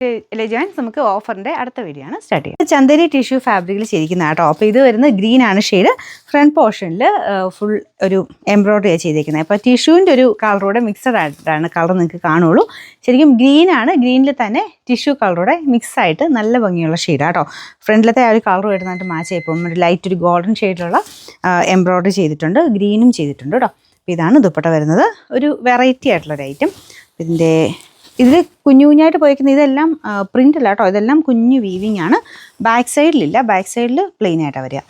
Joints നമുക്ക് ഓഫറിൻ്റെ അടുത്ത video ആണ് സ്റ്റാർട്ട് ചെയ്യുന്നത്. ചന്ദേരി ടിഷ്യൂ ഫാബ്രിക്കിൽ ചെയ്തിരിക്കുന്ന കേട്ടോ. അപ്പോൾ ഇത് വരുന്നത് ഗ്രീൻ ആണ് ഷെയ്ഡ്. ഫ്രണ്ട് പോർഷനിൽ ഫുൾ ഒരു എംബ്രോയ്ഡറി ചെയ്തിരിക്കുന്നത്. അപ്പോൾ ടിഷ്യൂവിൻ്റെ ഒരു കളറോടെ മിക്സഡ് ആയിട്ടാണ് കളർ നിങ്ങൾക്ക് കാണുള്ളൂ. ശരിക്കും ഗ്രീൻ ആണ്, ഗ്രീനിൽ തന്നെ ടിഷ്യൂ കളറോടെ മിക്സ് ആയിട്ട് നല്ല ഭംഗിയുള്ള ഷെയ്ഡാണ് കേട്ടോ. ഫ്രണ്ടിലത്തെ ആ ഒരു കളർ വരുന്നതായിട്ട് മാച്ച് ആയിപ്പോൾ ഒരു ലൈറ്റ് ഒരു ഗോൾഡൻ ഷെയ്ഡിലുള്ള എംബ്രോയ്ഡറി ചെയ്തിട്ടുണ്ട്, ഗ്രീനും ചെയ്തിട്ടുണ്ട് കേട്ടോ. അപ്പോൾ ഇതാണ് ദുപ്പട്ട വരുന്നത്. ഒരു വെറൈറ്റി ആയിട്ടുള്ളൊരു ഐറ്റം. ഇതിൻ്റെ ഇതിൽ കുഞ്ഞു കുഞ്ഞായിട്ട് പോയിരിക്കുന്നത് ഇതെല്ലാം പ്രിൻ്റ് അല്ല കേട്ടോ, ഇതെല്ലാം കുഞ്ഞു വീവിങ് ആണ്. ബാക്ക് സൈഡിലില്ല, ബാക്ക് സൈഡിൽ പ്ലെയിൻ ആയിട്ടാണ് വരിക.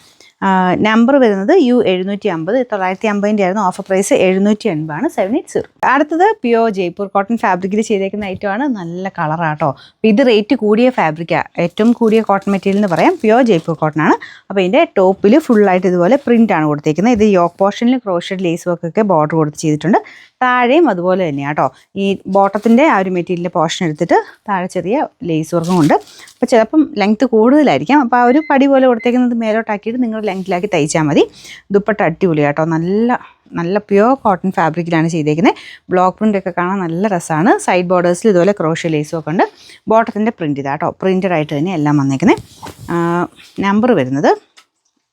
നമ്പർ വരുന്നത് U750, 950 ആയിരുന്നു. ഓഫർ പ്രൈസ് 780 ആണ്, 780. അടുത്തത് പ്യോർ ജയ്പൂർ കോട്ടൺ ഫാബ്രിക്കിൽ ചെയ്തേക്കുന്ന ഐറ്റമാണ്. നല്ല കളറാട്ടോ. അപ്പോൾ ഇത് റേറ്റ് കൂടിയ ഫാബ്രിക്കാണ്, ഏറ്റവും കൂടിയ കോട്ടൺ മെറ്റീരിയൽ എന്ന് പറയാം. പ്യോർ ജയ്പൂർ കോട്ടൺ ആണ്. അപ്പോൾ ഇതിൻ്റെ ടോപ്പിൽ ഫുള്ളായിട്ട് ഇതുപോലെ പ്രിൻ്റ് ആണ് കൊടുത്തേക്കുന്നത്. ഇത് യോക്ക് പോർഷനിൽ ക്രോഷഡ് ലേസ് വർക്കൊക്കെ ബോർഡർ കൊടുത്ത് ചെയ്തിട്ടുണ്ട്. താഴെയും അതുപോലെ തന്നെയാണ് കേട്ടോ. ഈ ബോട്ടത്തിൻ്റെ ആ ഒരു മെറ്റീരിയലിൻ്റെ പോർഷൻ എടുത്തിട്ട് താഴെ ചെറിയ ലേസ് വർക്കും ഉണ്ട്. അപ്പോൾ ചിലപ്പം ലെങ്ത്ത് കൂടുതലായിരിക്കാം. അപ്പോൾ ആ ഒരു പടി പോലെ കൊടുത്തേക്കുന്നത് മേലോട്ടാക്കിയിട്ട് നിങ്ങൾ ലെങ്ത്തിലാക്കി തയ്ച്ചാൽ മതി. ദുപ്പട്ട അടിപൊളി കേട്ടോ. നല്ല പ്യുവർ കോട്ടൺ ഫാബ്രിക്കിലാണ് ചെയ്തേക്കുന്നത്. ബ്ലോക്ക് പ്രിൻ്റൊക്കെ കാണാൻ നല്ല രസമാണ്. സൈഡ് ബോർഡേഴ്സിൽ ഇതുപോലെ ക്രോഷ്യ ലേസും ഒക്കെ ഉണ്ട്. ബോട്ടത്തിൻ്റെ പ്രിൻ്റ് ഇതാ കേട്ടോ, പ്രിൻ്റഡ് ആയിട്ട് തന്നെ എല്ലാം വന്നേക്കുന്നത്. നമ്പർ വരുന്നത്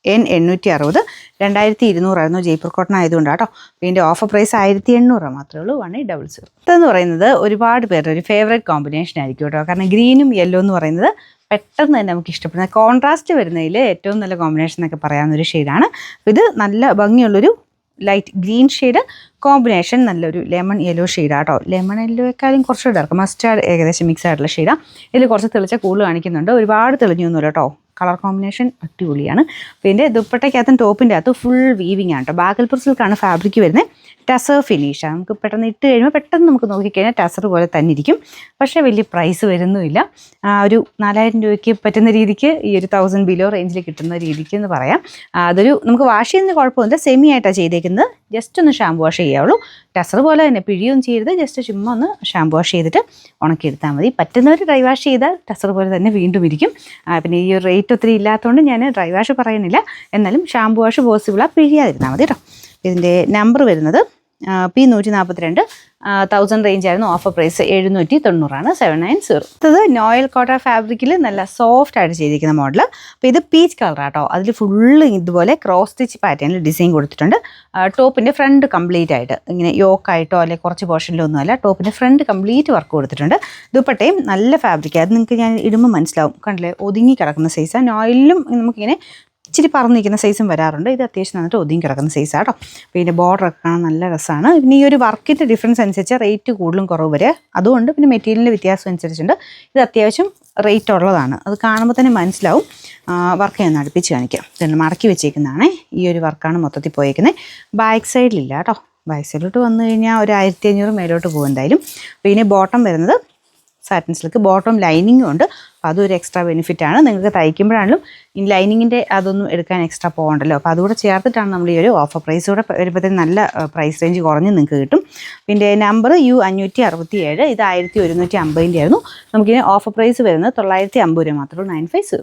N860, 2200 ആയിരുന്നു. ജയ്പൂർ കോട്ടൺ ആയതുകൊണ്ട് കേട്ടോ. ഇതിൻ്റെ ഓഫർ പ്രൈസ് 1800 മാത്രമേ ഉള്ളൂ. 1800. ഇതെന്ന് പറയുന്നത് ഒരുപാട് പേരുടെ ഒരു ഫേവറേറ്റ് കോമ്പിനേഷൻ ആയിരിക്കും കേട്ടോ. കാരണം ഗ്രീനും യെല്ലോ എന്ന് പറയുന്നത് പെട്ടെന്ന് തന്നെ നമുക്ക് ഇഷ്ടപ്പെടുന്ന കോൺട്രാസ്റ്റ് വരുന്നതിൽ ഏറ്റവും നല്ല കോമ്പിനേഷൻ എന്നൊക്കെ പറയാവുന്നൊരു ഷെയ്ഡാണ്. ഇത് നല്ല ഭംഗിയുള്ളൊരു ലൈറ്റ് ഗ്രീൻ ഷെയ്ഡ് കോമ്പിനേഷൻ, നല്ലൊരു ലെമൺ യെല്ലോ ഷെയ്ഡാണ് കേട്ടോ. ലെമൺ യെല്ലോയെക്കാളും കുറച്ച് ഡാർക്ക് മസ്റ്റാർഡ് ഏകദേശം മിക്സ് ആയിട്ടുള്ള ഷെയ്ഡാണ്. ഇതിൽ കുറച്ച് തെളിച്ച കൂടുതൽ കാണിക്കുന്നുണ്ട്. ഒരുപാട് തെളിഞ്ഞൊന്നുമില്ല കേട്ടോ. കളർ കോമ്പിനേഷൻ അടിപൊളിയാണ്. പിന്നെ ദുപ്പട്ടയ്ക്കകത്തും ടോപ്പിൻ്റെ അകത്തും ഫുൾ വീവിങ് ആണ് കേട്ടോ. ബാഗൽപൂർ സിൽക്കാണ് ഫാബ്രിക് വരുന്നത്. ടസർ ഫിനിഷാണ്. നമുക്ക് പെട്ടെന്ന് ഇട്ട് കഴിയുമ്പോൾ പെട്ടെന്ന് നമുക്ക് നോക്കിക്കഴിഞ്ഞാൽ ടസർ പോലെ തന്നെ ഇരിക്കും. പക്ഷേ വലിയ പ്രൈസ് വരുന്നുമില്ല. ഒരു 4000 രൂപയ്ക്ക് പറ്റുന്ന രീതിക്ക് ഈ ഒരു 1000 ബിലോ റേഞ്ചിൽ കിട്ടുന്ന രീതിക്ക് എന്ന് പറയാം. അതൊരു നമുക്ക് വാഷ് ചെയ്യുന്ന കുഴപ്പമൊന്നുമില്ല. സെമി ആയിട്ടാണ് ചെയ്തേക്കുന്നത്. ജസ്റ്റ് ഒന്ന് ഷാമ്പു വാഷ് ചെയ്യാവുള്ളൂ. ടസർ പോലെ തന്നെ പിഴിയൊന്നും ചെയ്യരുത്. ജസ്റ്റ് ചുമ്മാ ഒന്ന് ഷാമ്പു വാഷ് ചെയ്തിട്ട് ഉണക്കിയെടുത്താൽ മതി. പറ്റുന്നവർ ഡ്രൈ വാഷ് ചെയ്താൽ ടസർ പോലെ തന്നെ വീണ്ടും ഇരിക്കും. പിന്നെ ഈ ഒരു റേറ്റ് ഒത്തിരി ഇല്ലാത്തതുകൊണ്ട് ഞാൻ ഡ്രൈ വാഷ് പറയുന്നില്ല. എന്നാലും ഷാമ്പു വാഷ് പോസിബിളാണ്, പിഴിയാതിരുന്നാൽ മതി കേട്ടോ. ഇതിൻ്റെ നമ്പർ വരുന്നത് P142, 1000 റേഞ്ച് ആയിരുന്നു. ഓഫർ പ്രൈസ് 790 ആണ്, 790. അടുത്തത് നോയൽ കോട്ട ഫാബ്രിക്കിൽ നല്ല സോഫ്റ്റ് ആയിട്ട് ചെയ്തിരിക്കുന്ന മോഡൽ. അപ്പോൾ ഇത് പീച്ച് കളറാട്ടോ. അതിൽ ഫുള്ള് ഇതുപോലെ ക്രോസ് സ്റ്റിച്ച് പാറ്റേണിൽ ഡിസൈൻ കൊടുത്തിട്ടുണ്ട്. ടോപ്പിൻ്റെ ഫ്രണ്ട് കംപ്ലീറ്റ് ആയിട്ട് ഇങ്ങനെ യോക്കായിട്ടോ അല്ലെങ്കിൽ കുറച്ച് പോർഷനിലോ ഒന്നുമല്ല, ടോപ്പിൻ്റെ ഫ്രണ്ട് കംപ്ലീറ്റ് വർക്ക് കൊടുത്തിട്ടുണ്ട്. ദുപ്പട്ടയും നല്ല ഫാബ്രിക്. അത് നിങ്ങൾക്ക് ഞാൻ ഇടുമ്പോൾ മനസ്സിലാവും. കണ്ടില്ലേ, ഒതുങ്ങി കിടക്കുന്ന സൈസാണ്. നോയിലും നമുക്കിങ്ങനെ ഇച്ചിരി പറന്നിരിക്കുന്ന സൈസും വരാറുണ്ട്. ഇത് അത്യാവശ്യം നന്നിട്ട് ഒതുങ്ങി കിടക്കുന്ന സൈസാണ് കേട്ടോ. അപ്പോൾ ഇതിൻ്റെ ബോർഡറൊക്കെ കാണാൻ നല്ല രസമാണ്. പിന്നെ ഈ ഒരു വർക്കിൻ്റെ ഡിഫറൻസ് അനുസരിച്ച് റേറ്റ് കൂടുതലും കുറവ് വരെ അതുകൊണ്ട് പിന്നെ മെറ്റീരിയലിൻ്റെ വ്യത്യാസം അനുസരിച്ചുണ്ട്. ഇത് അത്യാവശ്യം റേറ്റ് ഉള്ളതാണ്. അത് കാണുമ്പോൾ തന്നെ മനസ്സിലാവും. വർക്ക് ഞാൻ അടുപ്പിച്ച് കാണിക്കാം. ഇതുണ്ട്, മടക്കി വെച്ചേക്കുന്നതാണ്. ഈ ഒരു വർക്കാണ് മൊത്തത്തിൽ പോയേക്കുന്നത്. ബാക്ക് സൈഡിലില്ല കേട്ടോ. ബാക്ക് സൈഡിലോട്ട് വന്നു കഴിഞ്ഞാൽ ഒരു 1500 മേലോട്ട് പോകും എന്തായാലും. അപ്പോൾ ഇതിന് ബോട്ടം വരുന്നത് സാറ്റിൻ സിൽക്ക്, ബോട്ടം ലൈനിങ്ങും ഉണ്ട്. അപ്പോൾ അതൊരു എക്സ്ട്രാ ബെനിഫിറ്റാണ്. നിങ്ങൾക്ക് തയ്ക്കുമ്പോഴാണെങ്കിലും ഈ ലൈനിങ്ങിൻ്റെ അതൊന്നും എടുക്കാൻ എക്സ്ട്രാ പോകണ്ടല്ലോ. അപ്പോൾ അതുകൂടെ ചേർത്തിട്ടാണ് നമ്മൾ ഈ ഒരു ഓഫർ പ്രൈസ് കൂടെ വരുമ്പോഴത്തേക്കും നല്ല പ്രൈസ് റേഞ്ച് കുറഞ്ഞ് നിങ്ങൾക്ക് കിട്ടും. പിന്നെ നമ്പർ U567, ഇത് 1150 ആയിരുന്നു. നമുക്കിന് ഓഫർ പ്രൈസ് വരുന്നത് 950 രൂപ മാത്രമേ ഉള്ളൂ, 950.